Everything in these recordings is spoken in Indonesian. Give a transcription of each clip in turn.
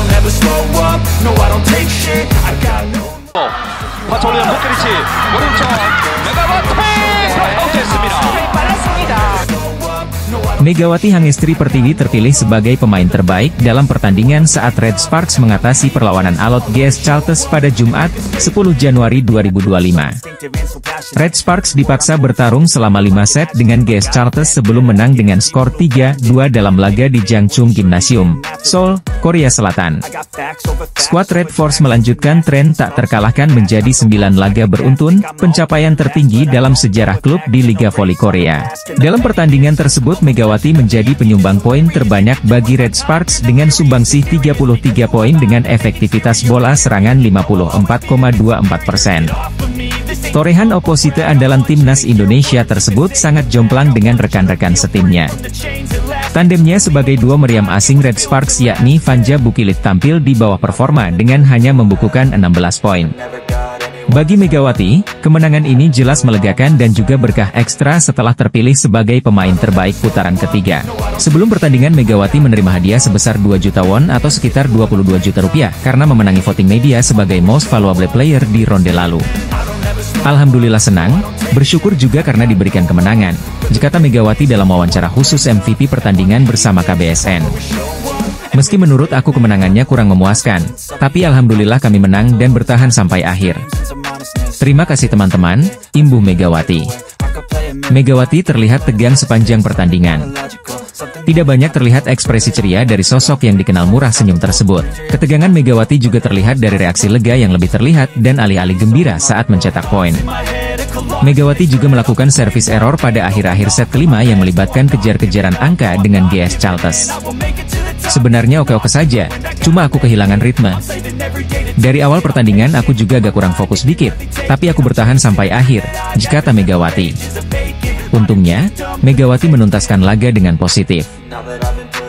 don't ever slow up, no I don't take shit, I got no. 파톨리언 호케리치 오른쪽 메가와티 아웃됐습니다. 빨랐습니다. Megawati Hangestri Pertiwi terpilih sebagai pemain terbaik dalam pertandingan saat Red Sparks mengatasi perlawanan alot GS Chalters pada Jumat, 10 Januari 2025. Red Sparks dipaksa bertarung selama 5 set dengan GS Chalters sebelum menang dengan skor 3-2 dalam laga di Jangchung Gymnasium, Seoul, Korea Selatan. Skuad Red Force melanjutkan tren tak terkalahkan menjadi 9 laga beruntun, pencapaian tertinggi dalam sejarah klub di Liga Voli Korea. Dalam pertandingan tersebut Megawati menjadi penyumbang poin terbanyak bagi Red Sparks dengan sumbangsih 33 poin dengan efektivitas bola serangan 54,24%. Torehan oposite andalan timnas Indonesia tersebut sangat jomplang dengan rekan-rekan setimnya. Tandemnya sebagai duo meriam asing Red Sparks yakni Vanja Bukilit tampil di bawah performa dengan hanya membukukan 16 poin. Bagi Megawati, kemenangan ini jelas melegakan dan juga berkah ekstra setelah terpilih sebagai pemain terbaik putaran ketiga. Sebelum pertandingan Megawati menerima hadiah sebesar 2 juta won atau sekitar 22 juta rupiah karena memenangi voting media sebagai Most Valuable Player di ronde lalu. Alhamdulillah senang, bersyukur juga karena diberikan kemenangan, kata Megawati dalam wawancara khusus MVP pertandingan bersama KBSN. Meski menurut aku kemenangannya kurang memuaskan, tapi alhamdulillah kami menang dan bertahan sampai akhir. Terima kasih teman-teman, imbuh Megawati. Megawati terlihat tegang sepanjang pertandingan. Tidak banyak terlihat ekspresi ceria dari sosok yang dikenal murah senyum tersebut. Ketegangan Megawati juga terlihat dari reaksi lega yang lebih terlihat dan alih-alih gembira saat mencetak poin. Megawati juga melakukan service error pada akhir-akhir set kelima yang melibatkan kejar-kejaran angka dengan GS Chalters. Sebenarnya oke-oke saja, cuma aku kehilangan ritme. Dari awal pertandingan aku juga agak kurang fokus dikit, tapi aku bertahan sampai akhir, kata Megawati. Untungnya, Megawati menuntaskan laga dengan positif.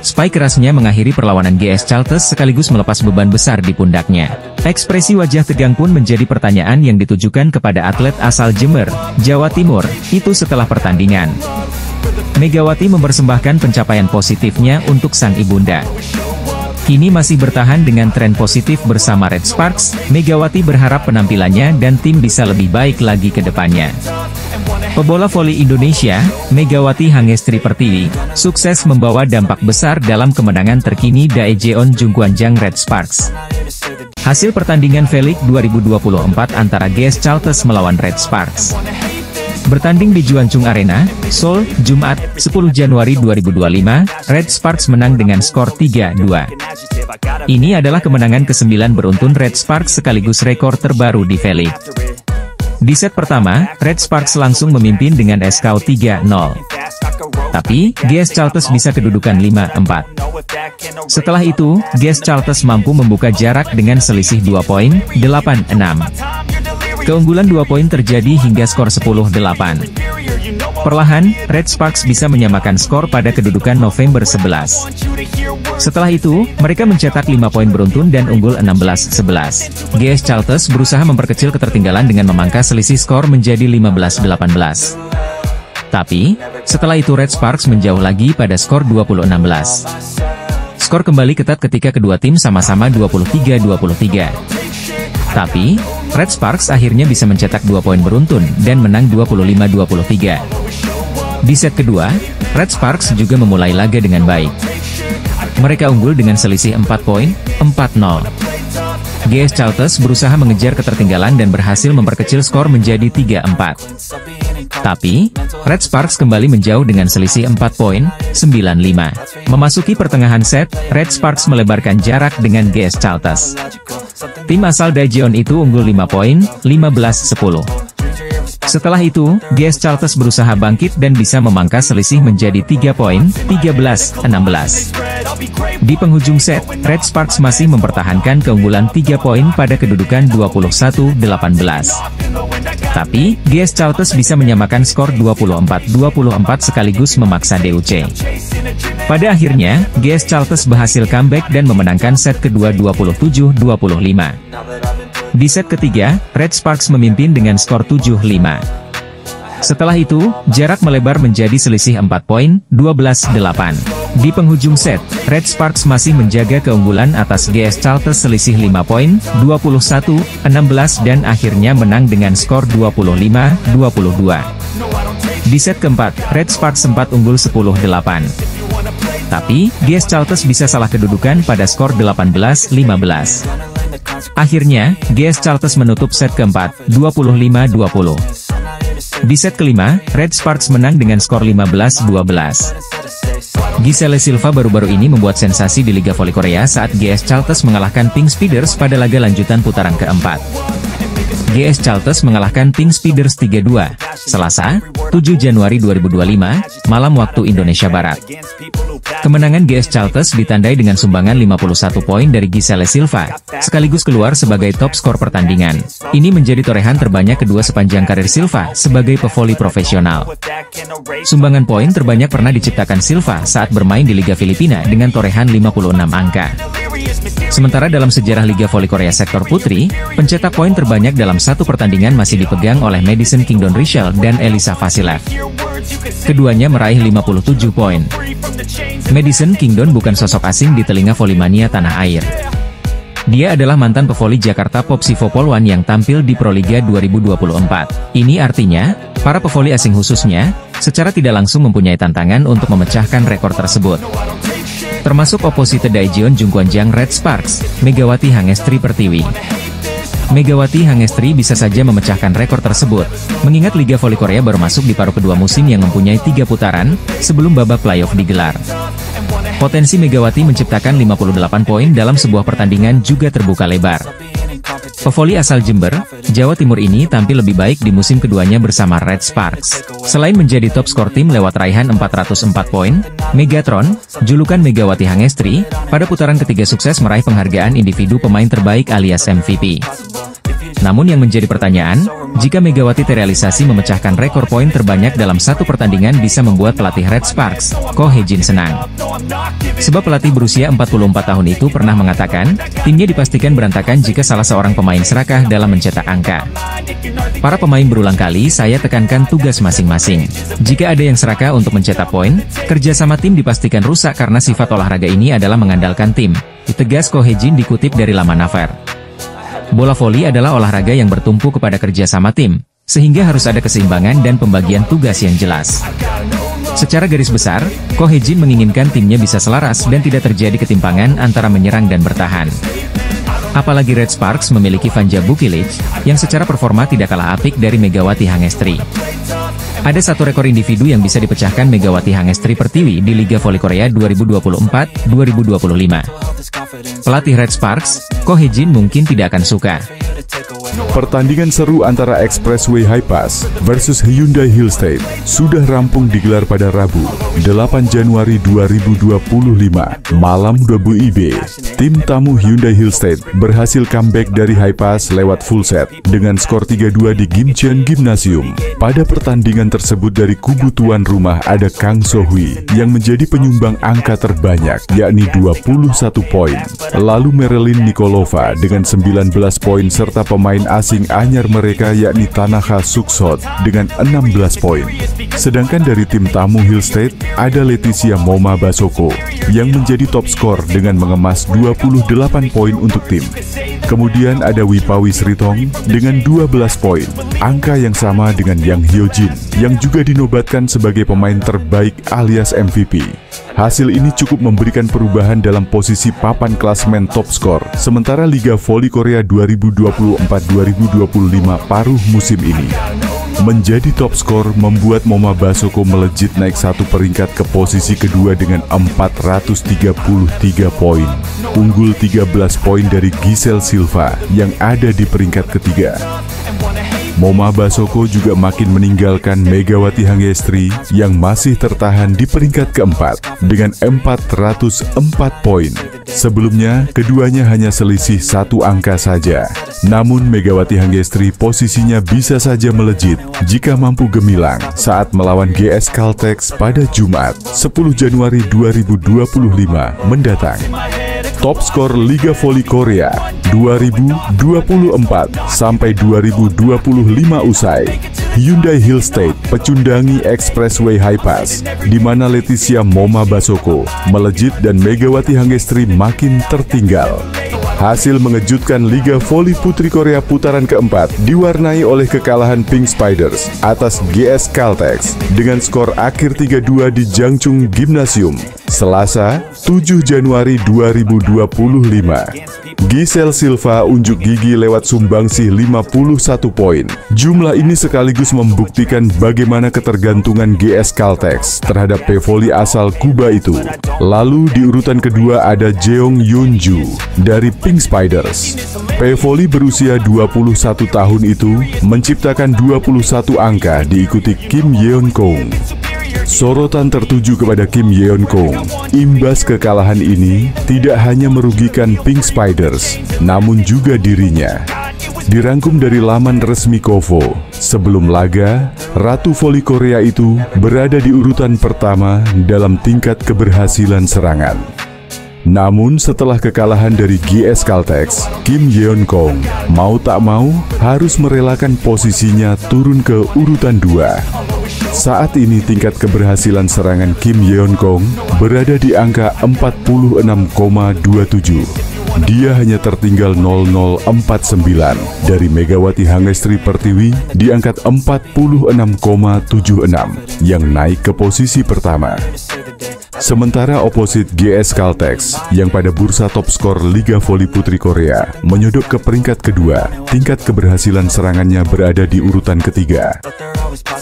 Spike kerasnya mengakhiri perlawanan GS Chalters sekaligus melepas beban besar di pundaknya. Ekspresi wajah tegang pun menjadi pertanyaan yang ditujukan kepada atlet asal Jember, Jawa Timur, itu setelah pertandingan. Megawati mempersembahkan pencapaian positifnya untuk sang ibunda. Kini masih bertahan dengan tren positif bersama Red Sparks, Megawati berharap penampilannya dan tim bisa lebih baik lagi ke depannya. Pebola voli Indonesia, Megawati Hangestri Pertiwi, sukses membawa dampak besar dalam kemenangan terkini Daejeon Jungkwanjang Red Sparks. Hasil pertandingan V-League 2024 antara GS Chalters melawan Red Sparks. Bertanding di Juanchung Arena, Seoul, Jumat, 10 Januari 2025, Red Sparks menang dengan skor 3-2. Ini adalah kemenangan ke-9 beruntun Red Sparks sekaligus rekor terbaru di V-League. Di set pertama, Red Sparks langsung memimpin dengan skor 3-0. Tapi, GS Chalters bisa kedudukan 5-4. Setelah itu, GS Chalters mampu membuka jarak dengan selisih 2 poin, 8-6. Keunggulan 2 poin terjadi hingga skor 10-8. Perlahan, Red Sparks bisa menyamakan skor pada kedudukan November 11. Setelah itu, mereka mencetak 5 poin beruntun dan unggul 16-11. GS Chalters berusaha memperkecil ketertinggalan dengan memangkas selisih skor menjadi 15-18. Tapi, setelah itu Red Sparks menjauh lagi pada skor 20-16. Skor kembali ketat ketika kedua tim sama-sama 23-23. Tapi, Red Sparks akhirnya bisa mencetak 2 poin beruntun dan menang 25-23. Di set kedua, Red Sparks juga memulai laga dengan baik. Mereka unggul dengan selisih 4 poin, 4-0. GS Chalters berusaha mengejar ketertinggalan dan berhasil memperkecil skor menjadi 3-4. Tapi, Red Sparks kembali menjauh dengan selisih 4 poin, 9-5. Memasuki pertengahan set, Red Sparks melebarkan jarak dengan GS Chalters. Tim asal Daejeon itu unggul 5 poin, 15-10. Setelah itu, GS Chalters berusaha bangkit dan bisa memangkas selisih menjadi 3 poin, 13-16. Di penghujung set, Red Sparks masih mempertahankan keunggulan 3 poin pada kedudukan 21-18. Tapi, GS Chalters bisa menyamakan skor 24-24 sekaligus memaksa DUC. Pada akhirnya, GS Chalters berhasil comeback dan memenangkan set kedua 27-25. Di set ketiga, Red Sparks memimpin dengan skor 7-5. Setelah itu, jarak melebar menjadi selisih 4 poin, 12-8. Di penghujung set, Red Sparks masih menjaga keunggulan atas GS Caltech selisih 5 poin, 21-16 dan akhirnya menang dengan skor 25-22. Di set keempat, Red Sparks sempat unggul 10-8. Tapi, GS Caltech bisa salah kedudukan pada skor 18-15. Akhirnya, GS Caltech menutup set keempat, 25-20. Di set kelima, Red Sparks menang dengan skor 15-12. Giselle Silva baru-baru ini membuat sensasi di Liga Voli Korea saat GS Caltech mengalahkan Pink Speeders pada laga lanjutan putaran keempat. GS Caltech mengalahkan Pink Speeders 3-2, Selasa, 7 Januari 2025, malam waktu Indonesia Barat. Kemenangan GS Caltech ditandai dengan sumbangan 51 poin dari Giselle Silva, sekaligus keluar sebagai top skor pertandingan. Ini menjadi torehan terbanyak kedua sepanjang karir Silva sebagai pevoli profesional. Sumbangan poin terbanyak pernah diciptakan Silva saat bermain di Liga Filipina dengan torehan 56 angka. Sementara dalam sejarah Liga Voli Korea sektor putri, pencetak poin terbanyak dalam satu pertandingan masih dipegang oleh Madison Kingdon Richelle dan Elisa Vasilev. Keduanya meraih 57 poin. Madison Kingdon bukan sosok asing di telinga volimania tanah air. Dia adalah mantan pevoli Jakarta Popsivo Polwan yang tampil di Proliga 2024. Ini artinya, para pevoli asing khususnya, secara tidak langsung mempunyai tantangan untuk memecahkan rekor tersebut. Termasuk oposite Daejeon Jungkwanjang Red Sparks, Megawati Hangestri Pertiwi. Megawati Hangestri bisa saja memecahkan rekor tersebut, mengingat Liga Voli Korea baru masuk di paruh kedua musim yang mempunyai 3 putaran, sebelum babak playoff digelar. Potensi Megawati menciptakan 58 poin dalam sebuah pertandingan juga terbuka lebar. Pevoli asal Jember, Jawa Timur ini tampil lebih baik di musim keduanya bersama Red Sparks. Selain menjadi top skor tim lewat raihan 404 poin, Megatron, julukan Megawati Hangestri, pada putaran ketiga sukses meraih penghargaan individu pemain terbaik alias MVP. Namun yang menjadi pertanyaan, jika Megawati terrealisasi memecahkan rekor poin terbanyak dalam satu pertandingan bisa membuat pelatih Red Sparks, Ko Hye-jin senang. Sebab pelatih berusia 44 tahun itu pernah mengatakan, timnya dipastikan berantakan jika salah seorang pemain serakah dalam mencetak angka. Para pemain berulang kali saya tekankan tugas masing-masing. Jika ada yang serakah untuk mencetak poin, kerjasama tim dipastikan rusak karena sifat olahraga ini adalah mengandalkan tim. Tegas Ko Hye-jin dikutip dari laman Naver. Bola voli adalah olahraga yang bertumpu kepada kerjasama tim, sehingga harus ada keseimbangan dan pembagian tugas yang jelas. Secara garis besar, Ko Hye-jin menginginkan timnya bisa selaras dan tidak terjadi ketimpangan antara menyerang dan bertahan. Apalagi Red Sparks memiliki Vanja Bukilic, yang secara performa tidak kalah apik dari Megawati Hangestri. Ada satu rekor individu yang bisa dipecahkan Megawati Hangestri Pertiwi di Liga Voli Korea 2024-2025. Pelatih Red Sparks, Ko Hye-jin mungkin tidak akan suka. Pertandingan seru antara Expressway Hi-Pass versus Hyundai Hillstate sudah rampung digelar pada Rabu, 8 Januari 2025, malam WIB. Tim tamu Hyundai Hillstate berhasil comeback dari Hi-Pass lewat full set dengan skor 3-2 di Gimcheon Gymnasium. Pada pertandingan tersebut dari kubu tuan rumah ada Kang So-hui yang menjadi penyumbang angka terbanyak, yakni 21 poin. Lalu Marilyn Nikolova dengan 19 poin serta pemain asing anyar mereka yakni Tanaka Suksot dengan 16 poin. Sedangkan dari tim tamu Hillstate ada Leticia Moma Basoko yang menjadi top skor dengan mengemas 28 poin untuk tim. Kemudian ada Wipawi Sritong dengan 12 poin, angka yang sama dengan Yang Hyojin yang juga dinobatkan sebagai pemain terbaik alias MVP. Hasil ini cukup memberikan perubahan dalam posisi papan klasemen top skor, sementara Liga Voli Korea 2024-2025 paruh musim ini. Menjadi top skor membuat Moma Basoko melejit naik satu peringkat ke posisi kedua dengan 433 poin. Unggul 13 poin dari Giselle Silva yang ada di peringkat ketiga. Moma Basoko juga makin meninggalkan Megawati Hangestri yang masih tertahan di peringkat keempat dengan 404 poin. Sebelumnya, keduanya hanya selisih satu angka saja. Namun Megawati Hangestri posisinya bisa saja melejit jika mampu gemilang saat melawan GS Caltech pada Jumat, 10 Januari 2025 mendatang. Top skor Liga Voli Korea 2024 sampai 2025 usai. Hyundai Hillstate pecundangi Expressway High-Pass, di mana Leticia Moma Basoko melejit dan Megawati Hangestri makin tertinggal. Hasil mengejutkan Liga Voli Putri Korea putaran keempat diwarnai oleh kekalahan Pink Spiders atas GS Caltex dengan skor akhir 3-2 di Jangchung Gymnasium, Selasa, 7 Januari 2025. Giselle Silva unjuk gigi lewat sumbangsih 51 poin. Jumlah ini sekaligus membuktikan bagaimana ketergantungan GS Caltex terhadap pevoli asal Kuba itu. Lalu di urutan kedua ada Jeong Yeonju dari Pink Spiders. Pevoli berusia 21 tahun itu menciptakan 21 angka diikuti Kim Yeon Kong. Sorotan tertuju kepada Kim Yeon Kong. Imbas kekalahan ini tidak hanya merugikan Pink Spiders, namun juga dirinya. Dirangkum dari laman resmi Kovo, sebelum laga, Ratu Voli Korea itu berada di urutan pertama dalam tingkat keberhasilan serangan. Namun setelah kekalahan dari GS Caltex, Kim Yeon Kong mau tak mau harus merelakan posisinya turun ke urutan 2. Saat ini tingkat keberhasilan serangan Kim Yeon Kong berada di angka 46,27. Dia hanya tertinggal 0049 dari Megawati Hangestri Pertiwi di angka 46,76 yang naik ke posisi pertama. Sementara oposit GS Caltex yang pada bursa top skor Liga Voli Putri Korea menyodok ke peringkat kedua, tingkat keberhasilan serangannya berada di urutan ketiga.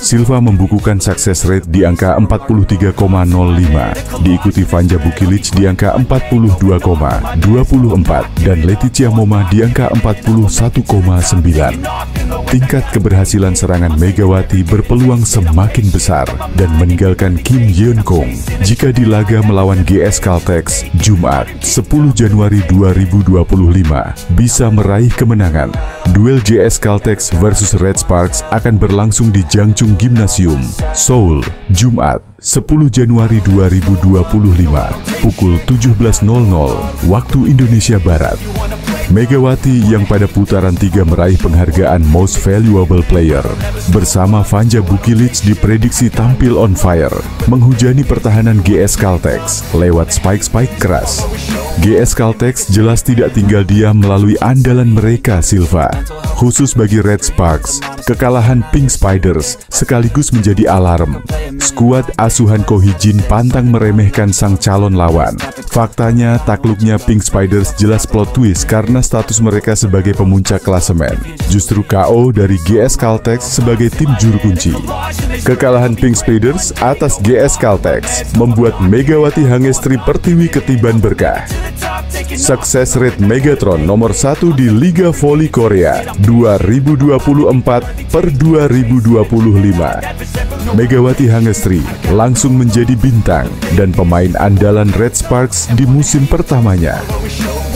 Silva membukukan success rate di angka 43,05, diikuti Vanja Bukilic di angka 42,24 dan Leticia Moma di angka 41,9. Tingkat keberhasilan serangan Megawati berpeluang semakin besar dan meninggalkan Kim Yeon Kong jika di laga melawan GS Caltex Jumat 10 Januari 2025 bisa meraih kemenangan. Duel GS Caltex versus Red Sparks akan berlangsung di Jangchung Gymnasium, Seoul, Jumat 10 Januari 2025 pukul 17.00 waktu Indonesia Barat. Megawati yang pada putaran 3 meraih penghargaan Most Valuable Player bersama Vanja Bukilic diprediksi tampil on fire, menghujani pertahanan GS Caltex lewat spike-spike keras. GS Caltex jelas tidak tinggal diam melalui andalan mereka Silva. Khusus bagi Red Sparks, kekalahan Pink Spiders sekaligus menjadi alarm. Skuad asuhan Ko Hee-jin pantang meremehkan sang calon lawan. Faktanya, takluknya Pink Spiders jelas plot twist karena status mereka sebagai pemuncak klasemen. Justru KO dari GS Caltex sebagai tim juru kunci. Kekalahan Pink Spiders atas GS Caltex membuat Megawati Hangestri Pertiwi ketiban berkah. Success rate Megatron nomor 1 di Liga Voli Korea 2024/2025. Megawati Hangestri langsung menjadi bintang dan pemain andalan Red Sparks di musim pertamanya.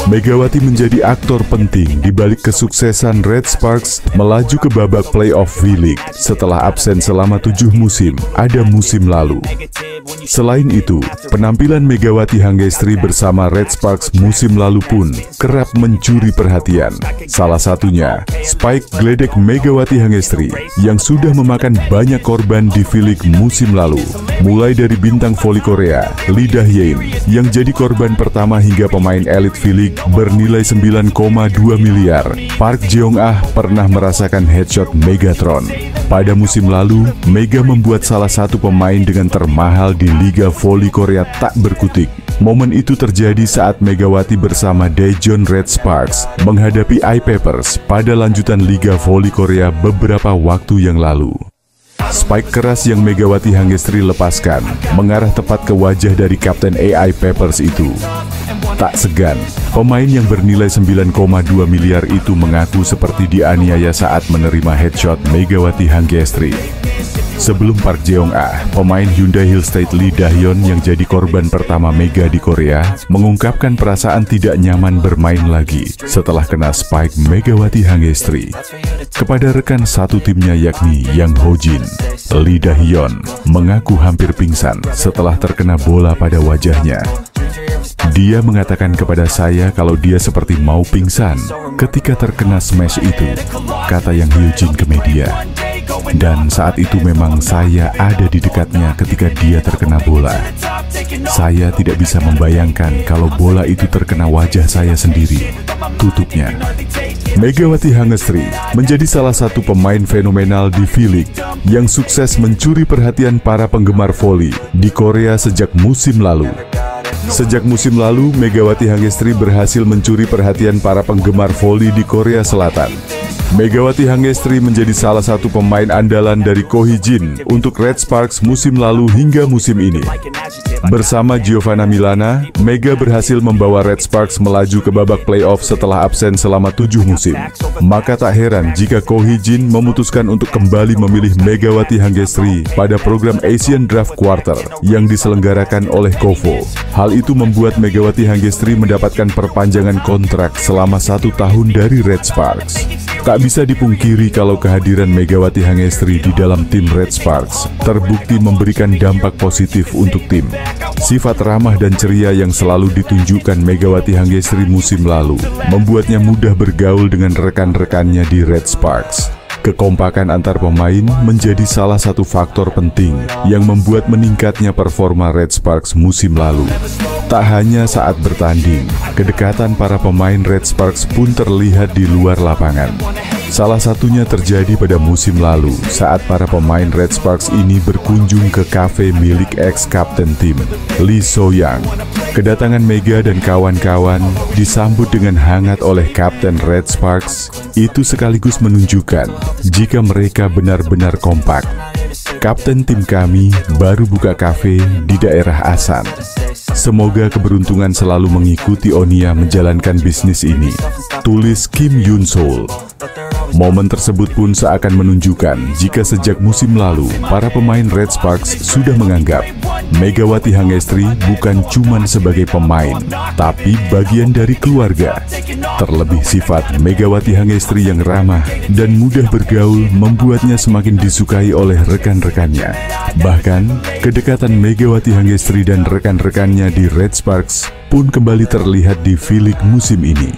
Megawati menjadi aktor penting di balik kesuksesan Red Sparks melaju ke babak playoff V-League setelah absen selama 7 musim, ada musim lalu. Selain itu, penampilan Megawati Hangestri bersama Red Sparks musim lalu pun kerap mencuri perhatian. Salah satunya, Spike geledek Megawati Hangestri yang sudah memakan banyak korban di V-League musim lalu. Mulai dari bintang voli Korea, Lee Dah-yeon, yang jadi korban pertama hingga pemain elit V-League bernilai 9,2 miliar. Park Jeong-ah pernah merasakan headshot Megatron. Pada musim lalu, Mega membuat salah satu pemain dengan termahal di Liga Voli Korea tak berkutik. Momen itu terjadi saat Megawati bersama Daejeon Red Sparks menghadapi I-Papers pada lanjutan Liga Voli Korea beberapa waktu yang lalu. Spike keras yang Megawati Hangestri lepaskan mengarah tepat ke wajah dari kapten AI Papers itu. Tak segan, pemain yang bernilai 9,2 miliar itu mengaku seperti dianiaya saat menerima headshot Megawati Hangestri. Sebelum Park Jeong-ah, pemain Hyundai Hillstate Lee Dah-yeon yang jadi korban pertama Mega di Korea, mengungkapkan perasaan tidak nyaman bermain lagi setelah kena spike Megawati Hangestri. Kepada rekan satu timnya yakni Yang Ho-jin, Lee Dah-yeon mengaku hampir pingsan setelah terkena bola pada wajahnya. Dia mengatakan kepada saya kalau dia seperti mau pingsan ketika terkena smash itu, kata Yang Ho-jin ke media. Dan saat itu memang saya ada di dekatnya ketika dia terkena bola. Saya tidak bisa membayangkan kalau bola itu terkena wajah saya sendiri. Tutupnya. Megawati Hangestri menjadi salah satu pemain fenomenal di V-League yang sukses mencuri perhatian para penggemar voli di Korea sejak musim lalu. Sejak musim lalu, Megawati Hangestri berhasil mencuri perhatian para penggemar voli di Korea Selatan. Megawati Hangestri menjadi salah satu pemain andalan dari Ko Hee-jin untuk Red Sparks musim lalu hingga musim ini. Bersama Giovanna Milana, Mega berhasil membawa Red Sparks melaju ke babak playoff setelah absen selama 7 musim. Maka tak heran jika Ko Hee-jin memutuskan untuk kembali memilih Megawati Hangestri pada program Asian Draft Quarter yang diselenggarakan oleh KOFO. Hal itu membuat Megawati Hangestri mendapatkan perpanjangan kontrak selama 1 tahun dari Red Sparks. Tak bisa dipungkiri kalau kehadiran Megawati Hangestri di dalam tim Red Sparks terbukti memberikan dampak positif untuk tim. Sifat ramah dan ceria yang selalu ditunjukkan Megawati Hangestri musim lalu membuatnya mudah bergaul dengan rekan-rekannya di Red Sparks. Kekompakan antar pemain menjadi salah satu faktor penting yang membuat meningkatnya performa Red Sparks musim lalu. Tak hanya saat bertanding, kedekatan para pemain Red Sparks pun terlihat di luar lapangan. Salah satunya terjadi pada musim lalu saat para pemain Red Sparks ini berkunjung ke kafe milik ex-kapten tim, Lee So-young. Kedatangan Mega dan kawan-kawan disambut dengan hangat oleh Kapten Red Sparks. Itu sekaligus menunjukkan jika mereka benar-benar kompak. Kapten tim kami baru buka kafe di daerah Asan. Semoga keberuntungan selalu mengikuti Onia menjalankan bisnis ini, tulis Kim Yoon Sol. Momen tersebut pun seakan menunjukkan jika sejak musim lalu, para pemain Red Sparks sudah menganggap Megawati Hangestri bukan cuma sebagai pemain, tapi bagian dari keluarga. Terlebih sifat Megawati Hangestri yang ramah dan mudah bergaul membuatnya semakin disukai oleh rekan-rekannya. Bahkan, kedekatan Megawati Hangestri dan rekan-rekannya di Red Sparks pun kembali terlihat di V-League musim ini.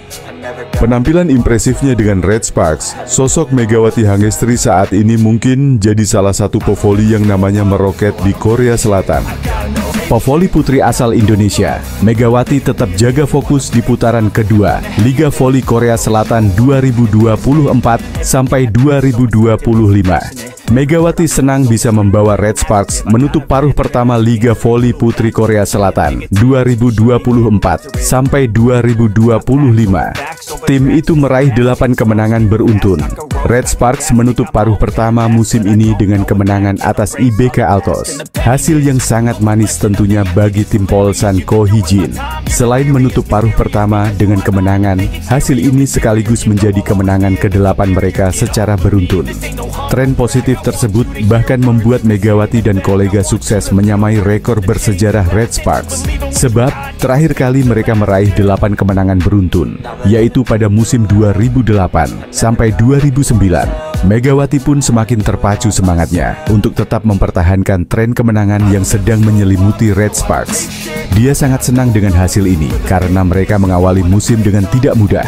Penampilan impresifnya dengan Red Sparks, sosok Megawati Hangestri saat ini mungkin jadi salah satu pevoli yang namanya meroket di Korea Selatan. Pevoli putri asal Indonesia, Megawati tetap jaga fokus di putaran kedua Liga Voli Korea Selatan 2024 sampai 2025. Megawati senang bisa membawa Red Sparks menutup paruh pertama Liga Voli Putri Korea Selatan 2024 sampai 2025. Tim itu meraih 8 kemenangan beruntun. Red Sparks menutup paruh pertama musim ini dengan kemenangan atas IBK Altos. Hasil yang sangat manis tentunya bagi tim Polsan Ko Hee-jin. Selain menutup paruh pertama dengan kemenangan, hasil ini sekaligus menjadi kemenangan ke-8 mereka secara beruntun. Tren positif tersebut bahkan membuat Megawati dan kolega sukses menyamai rekor bersejarah Red Sparks. Sebab terakhir kali mereka meraih 8 kemenangan beruntun, yaitu pada musim 2008 sampai 2009. Megawati pun semakin terpacu semangatnya untuk tetap mempertahankan tren kemenangan yang sedang menyelimuti Red Sparks. Dia sangat senang dengan hasil ini karena mereka mengawali musim dengan tidak mudah.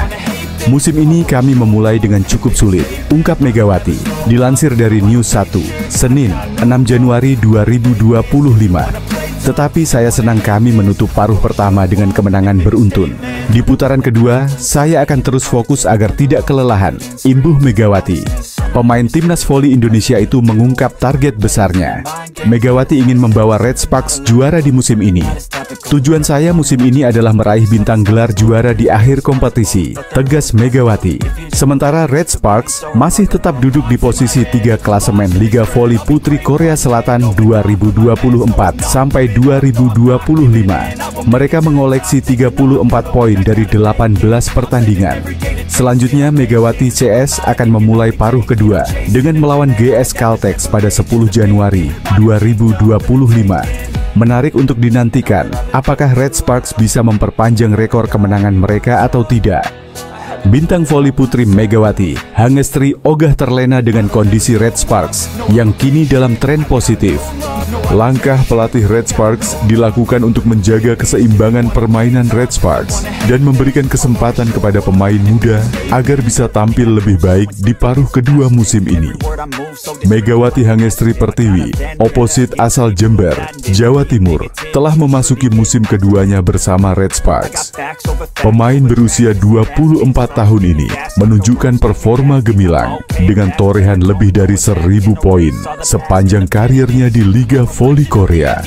Musim ini kami memulai dengan cukup sulit, ungkap Megawati. Dilansir dari News 1, Senin, 6 Januari 2025. Tetapi saya senang kami menutup paruh pertama dengan kemenangan beruntun. Di putaran kedua, saya akan terus fokus agar tidak kelelahan, imbuh Megawati. Pemain timnas voli Indonesia itu mengungkap target besarnya. Megawati ingin membawa Red Sparks juara di musim ini. Tujuan saya musim ini adalah meraih bintang gelar juara di akhir kompetisi, tegas Megawati. Sementara Red Sparks masih tetap duduk di posisi 3 klasemen Liga Voli Putri Korea Selatan 2024 sampai 2025. Mereka mengoleksi 34 poin dari 18 pertandingan. Selanjutnya, Megawati CS akan memulai paruh kedua dengan melawan GS Caltex pada 10 Januari 2025. Menarik untuk dinantikan, apakah Red Sparks bisa memperpanjang rekor kemenangan mereka atau tidak. Bintang voli putri Megawati Hangestri ogah terlena dengan kondisi Red Sparks yang kini dalam tren positif. Langkah pelatih Red Sparks dilakukan untuk menjaga keseimbangan permainan Red Sparks dan memberikan kesempatan kepada pemain muda agar bisa tampil lebih baik di paruh kedua musim ini. Megawati Hangestri Pertiwi, oposit asal Jember, Jawa Timur, telah memasuki musim keduanya bersama Red Sparks. Pemain berusia 24 tahun ini menunjukkan performa gemilang dengan torehan lebih dari 1.000 poin sepanjang karirnya di Liga Voli Korea.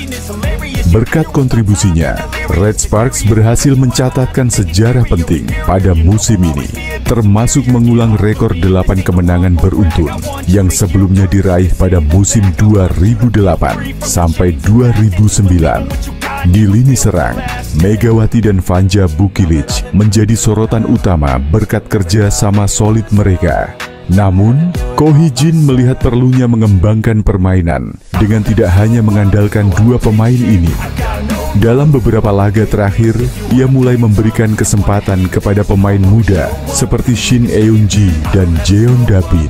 Berkat kontribusinya, Red Sparks berhasil mencatatkan sejarah penting pada musim ini, termasuk mengulang rekor 8 kemenangan beruntun yang sebelumnya diraih pada musim 2008 sampai 2009. Di lini serang, Megawati dan Vanja Bukilic menjadi sorotan utama berkat kerja sama solid mereka. Namun, Ko Hee-jin melihat perlunya mengembangkan permainan dengan tidak hanya mengandalkan dua pemain ini. Dalam beberapa laga terakhir, ia mulai memberikan kesempatan kepada pemain muda seperti Shin Eun-ji dan Jeon Da-bin.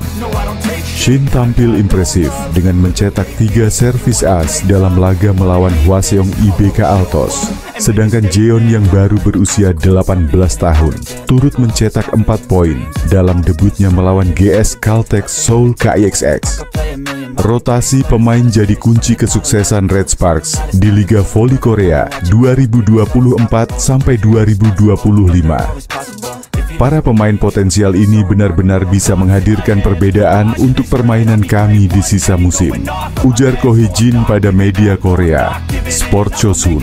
Shin tampil impresif dengan mencetak 3 servis as dalam laga melawan Hwaseong IBK Altos. Sedangkan Jeon yang baru berusia 18 tahun turut mencetak 4 poin dalam debutnya melawan GS Caltech Seoul KIXX. Rotasi pemain jadi kunci kesuksesan Red Sparks di Liga Voli Korea 2024 sampai 2025. Para pemain potensial ini benar-benar bisa menghadirkan perbedaan untuk permainan kami di sisa musim, ujar Ko Hee-jin pada media Korea, Sport Chosun.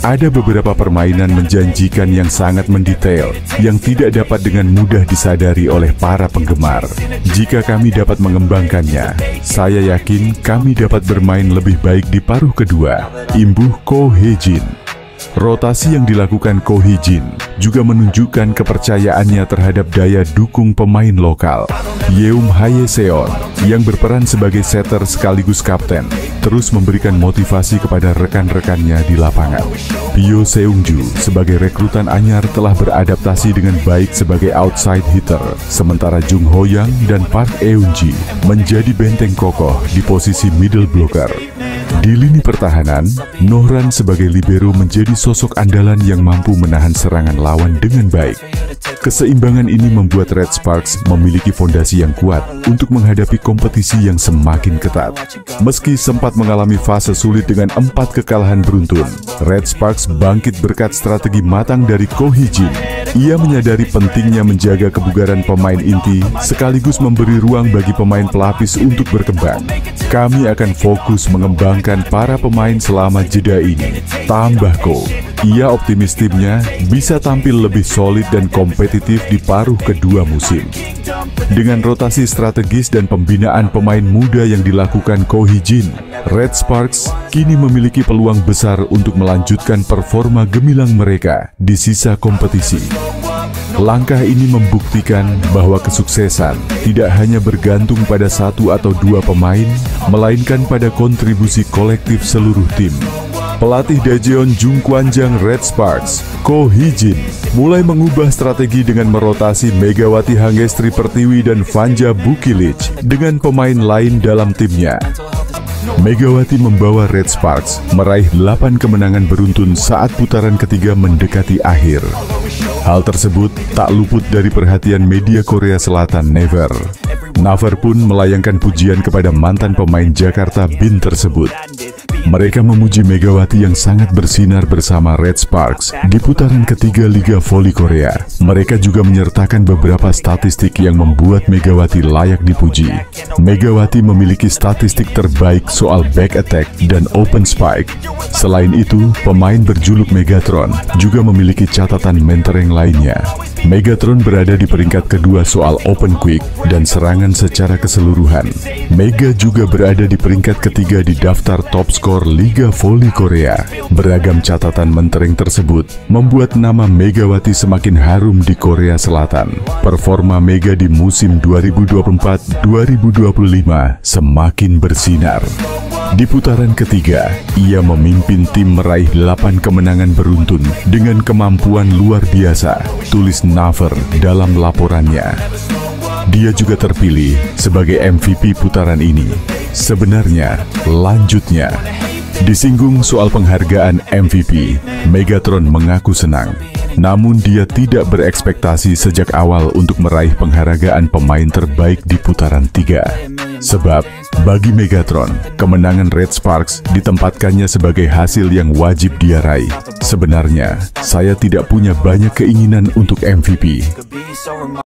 Ada beberapa permainan menjanjikan yang sangat mendetail, yang tidak dapat dengan mudah disadari oleh para penggemar. Jika kami dapat mengembangkannya, saya yakin kami dapat bermain lebih baik di paruh kedua, imbuh Ko Hee-jin. Rotasi yang dilakukan Ko Hee-jin juga menunjukkan kepercayaannya terhadap daya dukung pemain lokal. Yeum Hae-seon yang berperan sebagai setter sekaligus kapten terus memberikan motivasi kepada rekan-rekannya di lapangan. Pyo Seung-ju sebagai rekrutan anyar telah beradaptasi dengan baik sebagai outside hitter, sementara Jung Ho-yang dan Park Eun-ji menjadi benteng kokoh di posisi middle blocker. Di lini pertahanan, Nohran sebagai libero menjadi sosok andalan yang mampu menahan serangan lawan dengan baik. Keseimbangan ini membuat Red Sparks memiliki fondasi yang kuat untuk menghadapi kompetisi yang semakin ketat. Meski sempat mengalami fase sulit dengan 4 kekalahan beruntun, Red Sparks bangkit berkat strategi matang dari Ko Hee-jin. Ia menyadari pentingnya menjaga kebugaran pemain inti sekaligus memberi ruang bagi pemain pelapis untuk berkembang. Kami akan fokus mengembangkan para pemain selama jeda ini, tambah Ko. Ia optimis timnya bisa tampil lebih solid dan kompetitif di paruh kedua musim. Dengan rotasi strategis dan pembinaan pemain muda yang dilakukan Ko Hee-jin, Red Sparks kini memiliki peluang besar untuk melanjutkan performa gemilang mereka di sisa kompetisi. Langkah ini membuktikan bahwa kesuksesan tidak hanya bergantung pada 1 atau 2 pemain, melainkan pada kontribusi kolektif seluruh tim. Pelatih Daejeon Jungkwanjang Red Sparks, Ko Hee-jin, mulai mengubah strategi dengan merotasi Megawati Hangestri Pertiwi dan Vanja Bukilic dengan pemain lain dalam timnya. Megawati membawa Red Sparks meraih 8 kemenangan beruntun saat putaran ketiga mendekati akhir. Hal tersebut tak luput dari perhatian media Korea Selatan Naver. Naver pun melayangkan pujian kepada mantan pemain Jakarta Bin tersebut. Mereka memuji Megawati yang sangat bersinar bersama Red Sparks di putaran ketiga Liga Voli Korea. Mereka juga menyertakan beberapa statistik yang membuat Megawati layak dipuji. Megawati memiliki statistik terbaik soal back attack dan open spike. Selain itu, pemain berjuluk Megatron juga memiliki catatan mentereng lainnya. Megatron berada di peringkat kedua soal open quick dan serangan secara keseluruhan. Mega juga berada di peringkat ketiga di daftar top skor Liga Voli Korea. Beragam catatan mentereng tersebut membuat nama Megawati semakin harum di Korea Selatan. Performa Mega di musim 2024-2025 semakin bersinar. Di putaran ketiga, ia memimpin tim meraih 8 kemenangan beruntun dengan kemampuan luar biasa, tulis Naver dalam laporannya. Dia juga terpilih sebagai MVP putaran ini. Sebenarnya, lanjutnya. Disinggung soal penghargaan MVP, Megatron mengaku senang. Namun dia tidak berekspektasi sejak awal untuk meraih penghargaan pemain terbaik di putaran 3. Sebab, bagi Megatron, kemenangan Red Sparks ditempatkannya sebagai hasil yang wajib dia raih. Sebenarnya, saya tidak punya banyak keinginan untuk MVP.